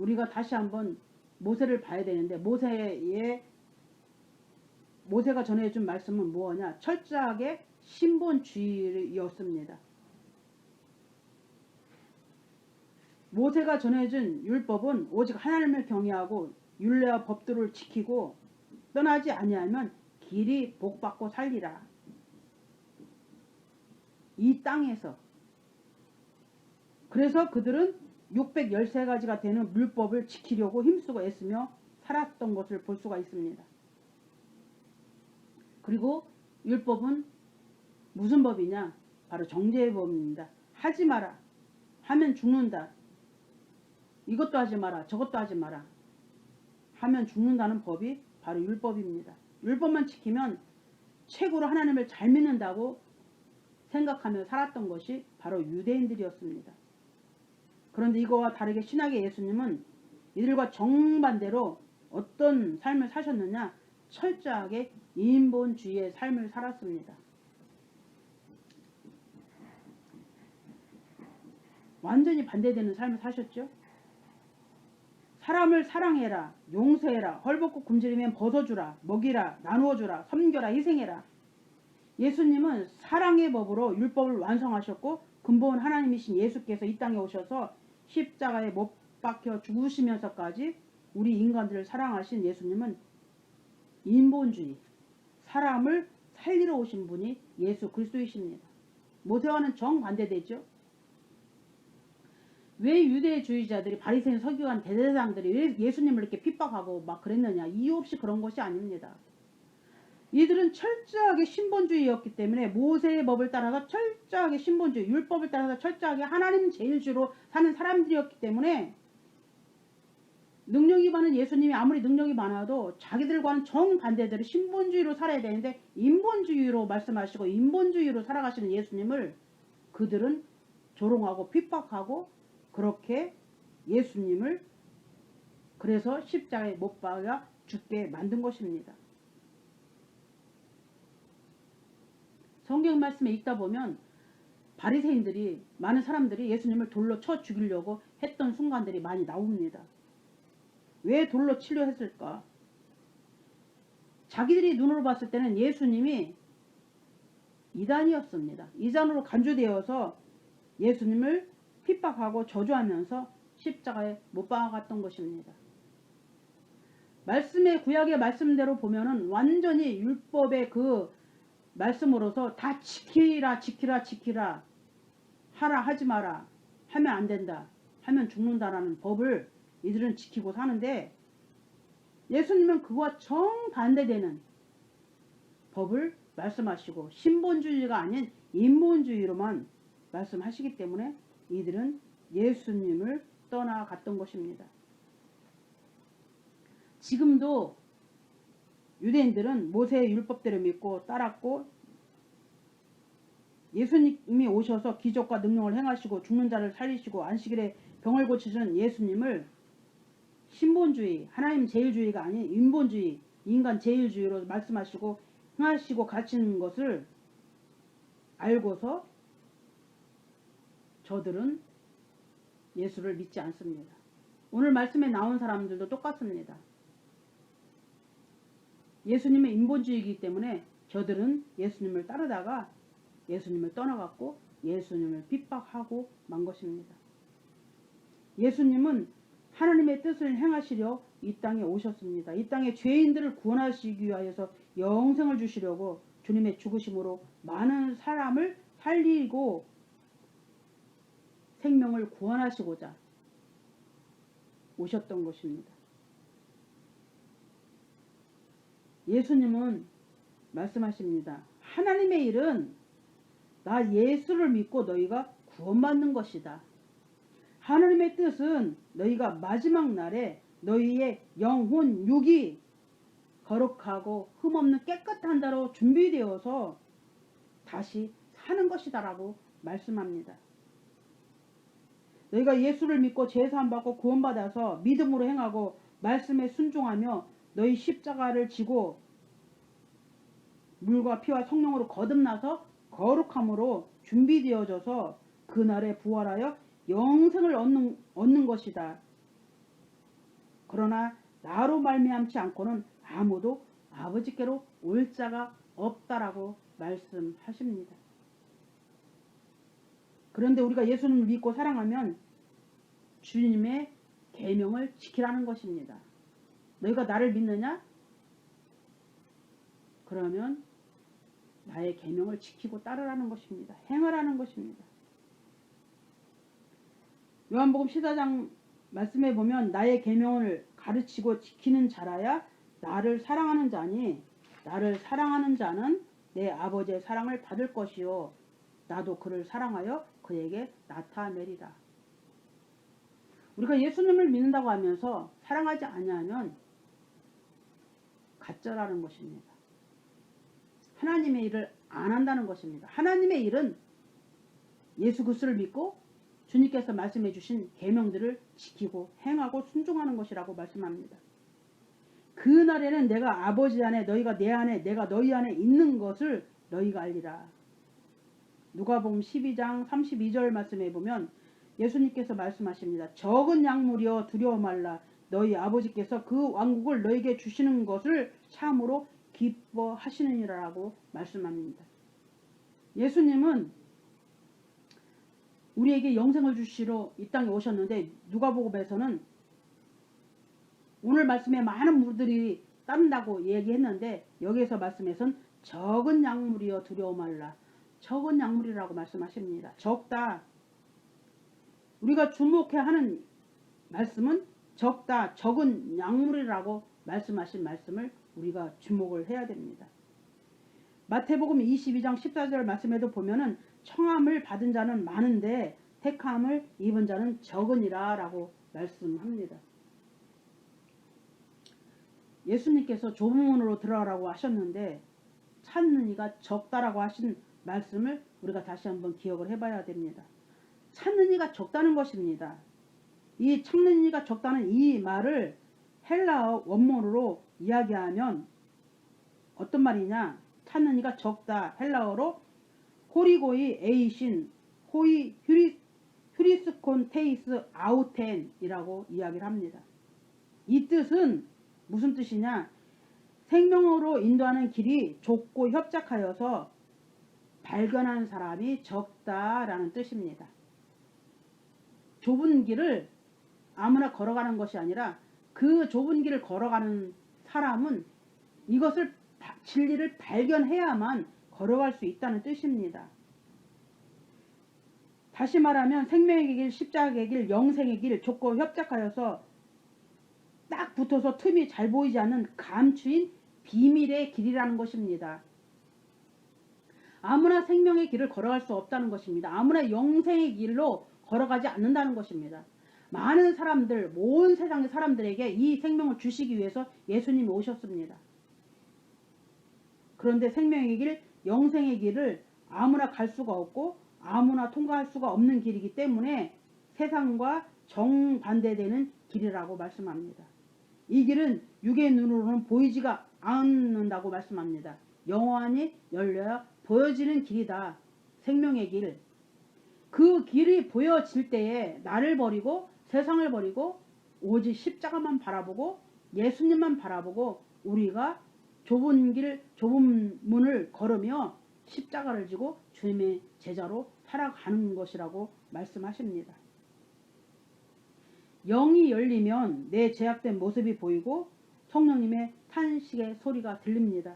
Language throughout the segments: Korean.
우리가 다시 한번 모세를 봐야 되는데, 모세가 전해준 말씀은 뭐냐? 철저하게 신본주의였습니다. 모세가 전해준 율법은 오직 하나님을 경외하고 율례와 법도를 지키고 떠나지 아니하면 길이 복받고 살리라. 이 땅에서. 그래서 그들은 613가지가 되는 율법을 지키려고 힘쓰고 애쓰며 살았던 것을 볼 수가 있습니다. 그리고 율법은 무슨 법이냐? 바로 정죄의 법입니다. 하지 마라. 하면 죽는다. 이것도 하지 마라. 저것도 하지 마라. 하면 죽는다는 법이 바로 율법입니다. 율법만 지키면 최고로 하나님을 잘 믿는다고 생각하며 살았던 것이 바로 유대인들이었습니다. 그런데 이거와 다르게 신약의 예수님은 이들과 정반대로 어떤 삶을 사셨느냐? 철저하게 인본주의의 삶을 살았습니다. 완전히 반대되는 삶을 사셨죠. 사람을 사랑해라, 용서해라, 헐벗고 굶주리면 벗어주라, 먹이라, 나누어주라, 섬겨라, 희생해라. 예수님은 사랑의 법으로 율법을 완성하셨고 근본 하나님이신 예수께서 이 땅에 오셔서 십자가에 못 박혀 죽으시면서까지 우리 인간들을 사랑하신 예수님은 인본주의, 사람을 살리러 오신 분이 예수 그리스도이십니다. 모세와는 정반대되죠. 왜 유대주의자들이 바리새인 서기관 대제사장들이 왜 예수님을 이렇게 핍박하고 막 그랬느냐? 이유 없이 그런 것이 아닙니다. 이들은 철저하게 신본주의였기 때문에 모세의 법을 따라서 철저하게 신본주의, 율법을 따라서 철저하게 하나님 제일주의로 사는 사람들이었기 때문에 능력이 많은 예수님이 아무리 능력이 많아도 자기들과는 정반대대로 신본주의로 살아야 되는데 인본주의로 말씀하시고 인본주의로 살아가시는 예수님을 그들은 조롱하고 핍박하고 그렇게 예수님을 그래서 십자가에 못 박아 죽게 만든 것입니다. 성경 말씀에 읽다 보면 바리새인들이 많은 사람들이 예수님을 돌로 쳐 죽이려고 했던 순간들이 많이 나옵니다. 왜 돌로 치려 했을까? 자기들이 눈으로 봤을 때는 예수님이 이단이었습니다. 이단으로 간주되어서 예수님을 핍박하고 저주하면서 십자가에 못 박아갔던 것입니다. 말씀의 구약의 말씀대로 보면은 완전히 율법의 그 말씀으로서 다 지키라 지키라 지키라 하라 하지 마라 하면 안 된다 하면 죽는다라는 법을 이들은 지키고 사는데 예수님은 그와 정반대되는 법을 말씀하시고 신본주의가 아닌 인본주의로만 말씀하시기 때문에 이들은 예수님을 떠나갔던 것입니다. 지금도 유대인들은 모세의 율법대로 믿고 따랐고 예수님이 오셔서 기적과 능력을 행하시고 죽는 자를 살리시고 안식일에 병을 고치시는 예수님을 신본주의, 하나님 제일주의가 아닌 인본주의, 인간 제일주의로 말씀하시고 행하시고 가르치는 것을 알고서 저들은 예수를 믿지 않습니다. 오늘 말씀에 나온 사람들도 똑같습니다. 예수님은 인본주의이기 때문에 저들은 예수님을 따르다가 예수님을 떠나갔고 예수님을 핍박하고 만 것입니다. 예수님은 하나님의 뜻을 행하시려 이 땅에 오셨습니다. 이 땅에 죄인들을 구원하시기 위하여서 영생을 주시려고 주님의 죽으심으로 많은 사람을 살리고 생명을 구원하시고자 오셨던 것입니다. 예수님은 말씀하십니다. 하나님의 일은 나 예수를 믿고 너희가 구원받는 것이다. 하나님의 뜻은 너희가 마지막 날에 너희의 영혼, 육이 거룩하고 흠없는 깨끗한 자로 준비되어서 다시 사는 것이다 라고 말씀합니다. 너희가 예수를 믿고 제사함 받고 구원받아서 믿음으로 행하고 말씀에 순종하며 너희 십자가를 지고 물과 피와 성령으로 거듭나서 거룩함으로 준비되어져서 그날에 부활하여 영생을 얻는 것이다. 그러나 나로 말미암지 않고는 아무도 아버지께로 올 자가 없다라고 말씀하십니다. 그런데 우리가 예수님을 믿고 사랑하면 주님의 계명을 지키라는 것입니다. 너희가 나를 믿느냐? 그러면 나의 계명을 지키고 따르라는 것입니다. 행하라는 것입니다. 요한복음 14장 말씀에 보면 나의 계명을 가르치고 지키는 자라야 나를 사랑하는 자니 나를 사랑하는 자는 내 아버지의 사랑을 받을 것이요 나도 그를 사랑하여 그에게 나타내리라. 우리가 예수님을 믿는다고 하면서 사랑하지 아니하면 가짜라는 것입니다. 하나님의 일을 안 한다는 것입니다. 하나님의 일은 예수 그리스도를 믿고 주님께서 말씀해 주신 계명들을 지키고 행하고 순종하는 것이라고 말씀합니다. 그날에는 내가 아버지 안에 너희가 내 안에 내가 너희 안에 있는 것을 너희가 알리라. 누가복음 12장 32절 말씀에 보면 예수님께서 말씀하십니다. 적은 약물이여 두려워 말라. 너희 아버지께서 그 왕국을 너희에게 주시는 것을 참으로 기뻐하시느니라고 말씀합니다. 예수님은 우리에게 영생을 주시러 이 땅에 오셨는데 누가복음에서는 오늘 말씀에 많은 무리들이 따른다고 얘기했는데 여기에서 말씀에선 적은 약물이여 두려워 말라. 적은 약물이라고 말씀하십니다. 적다. 우리가 주목해야 하는 말씀은 적다, 적은 약물이라고 말씀하신 말씀을 우리가 주목을 해야 됩니다. 마태복음 22장 14절 말씀에도 보면은 청함을 받은 자는 많은데 택함을 입은 자는 적으니라 라고 말씀합니다. 예수님께서 좁은 문으로 들어가라고 하셨는데 찾는 이가 적다라고 하신 말씀을 우리가 다시 한번 기억을 해봐야 됩니다. 찾는 이가 적다는 것입니다. 이 찾는 이가 적다는 이 말을 헬라어 원문으로 이야기하면 어떤 말이냐? 찾는 이가 적다. 헬라어로 호리고이 에이신 호이 휴리스콘 테이스 아우텐이라고 이야기를 합니다. 이 뜻은 무슨 뜻이냐? 생명으로 인도하는 길이 좁고 협착하여서 발견하는 사람이 적다라는 뜻입니다. 좁은 길을 아무나 걸어가는 것이 아니라 그 좁은 길을 걸어가는 사람은 이것을 진리를 발견해야만 걸어갈 수 있다는 뜻입니다. 다시 말하면 생명의 길, 십자가의 길, 영생의 길 좁고 협착하여서 딱 붙어서 틈이 잘 보이지 않는 감추인 비밀의 길이라는 것입니다. 아무나 생명의 길을 걸어갈 수 없다는 것입니다. 아무나 영생의 길로 걸어가지 않는다는 것입니다. 많은 사람들, 온 세상의 사람들에게 이 생명을 주시기 위해서 예수님이 오셨습니다. 그런데 생명의 길, 영생의 길을 아무나 갈 수가 없고 아무나 통과할 수가 없는 길이기 때문에 세상과 정반대되는 길이라고 말씀합니다. 이 길은 육의 눈으로는 보이지가 않는다고 말씀합니다. 영원히 열려야 보여지는 길이다. 생명의 길. 그 길이 보여질 때에 나를 버리고 세상을 버리고 오직 십자가만 바라보고 예수님만 바라보고 우리가 좁은 길, 좁은 문을 걸으며 십자가를 지고 주님의 제자로 살아가는 것이라고 말씀하십니다. 영이 열리면 내 죄악된 모습이 보이고 성령님의 탄식의 소리가 들립니다.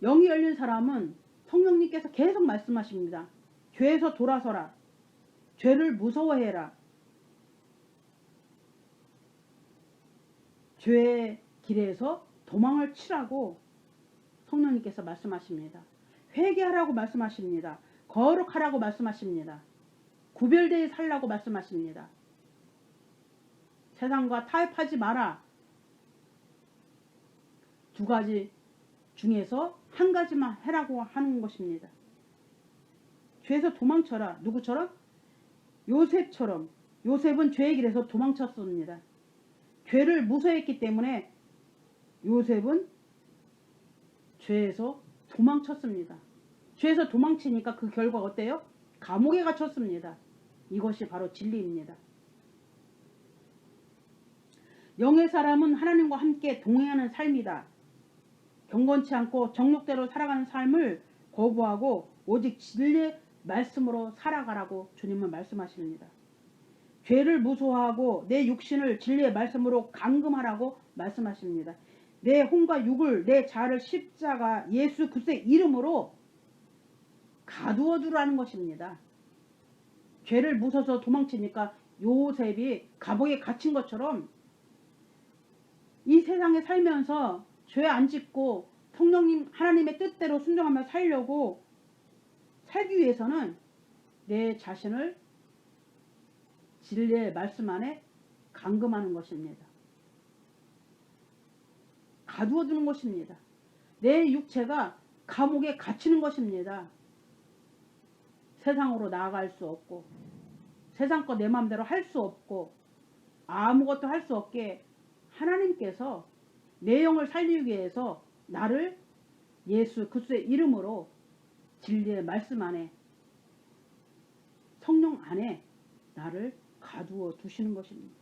영이 열린 사람은 성령님께서 계속 말씀하십니다. 죄에서 돌아서라. 죄를 무서워해라. 죄의 길에서 도망을 치라고 성령님께서 말씀하십니다. 회개하라고 말씀하십니다. 거룩하라고 말씀하십니다. 구별되어 살라고 말씀하십니다. 세상과 타협하지 마라. 두 가지 중에서 한 가지만 해라고 하는 것입니다. 죄에서 도망쳐라. 누구처럼? 요셉처럼. 요셉은 죄의 길에서 도망쳤습니다. 죄를 무서워했기 때문에 요셉은 죄에서 도망쳤습니다. 죄에서 도망치니까 그 결과가 어때요? 감옥에 갇혔습니다. 이것이 바로 진리입니다. 영의 사람은 하나님과 함께 동행하는 삶이다. 경건치 않고 정욕대로 살아가는 삶을 거부하고 오직 진리의 말씀으로 살아가라고 주님은 말씀하십니다. 죄를 무서워하고 내 육신을 진리의 말씀으로 감금하라고 말씀하십니다. 내 혼과 육을 내 자아를 십자가 예수 그리스도의 이름으로 가두어 두라는 것입니다. 죄를 무서워서 도망치니까 요셉이 감옥에 갇힌 것처럼 이 세상에 살면서 죄 안 짓고 성령님 하나님의 뜻대로 순종하며 살려고 살기 위해서는 내 자신을 진리의 말씀 안에 감금하는 것입니다. 가두어 두는 것입니다. 내 육체가 감옥에 갇히는 것입니다. 세상으로 나아갈 수 없고 세상 거 내 마음대로 할 수 없고 아무것도 할 수 없게 하나님께서 내 영을 살리기 위해서 나를 예수 그리스도의 이름으로 진리의 말씀 안에 성령 안에 나를 가두어 두시는 것입니다.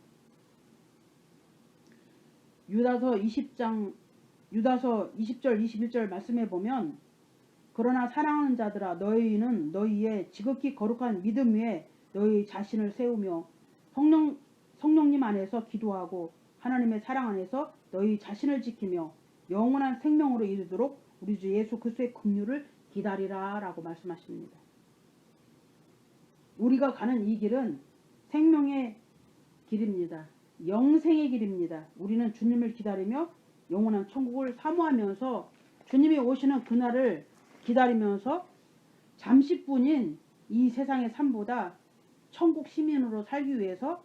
유다서 20절 21절 말씀해 보면 그러나 사랑하는 자들아 너희는 너희의 지극히 거룩한 믿음 위에 너희 자신을 세우며 성령님 안에서 기도하고 하나님의 사랑 안에서 너희 자신을 지키며 영원한 생명으로 이르도록 우리 주 예수 그리스도의 긍휼을 기다리라 라고 말씀하십니다. 우리가 가는 이 길은 생명의 길입니다. 영생의 길입니다. 우리는 주님을 기다리며 영원한 천국을 사모하면서 주님이 오시는 그날을 기다리면서 잠시뿐인 이 세상의 삶보다 천국 시민으로 살기 위해서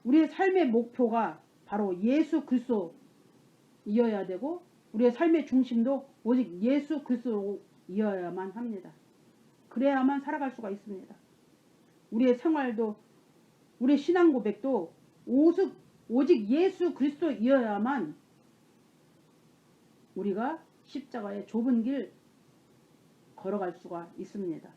우리의 삶의 목표가 바로 예수 그리스도이어야 되고 우리의 삶의 중심도 오직 예수 그리스도이어야만 합니다. 그래야만 살아갈 수가 있습니다. 우리의 생활도 우리의 신앙 고백도 오직 예수 그리스도이어야만 우리가 십자가의 좁은 길 걸어갈 수가 있습니다.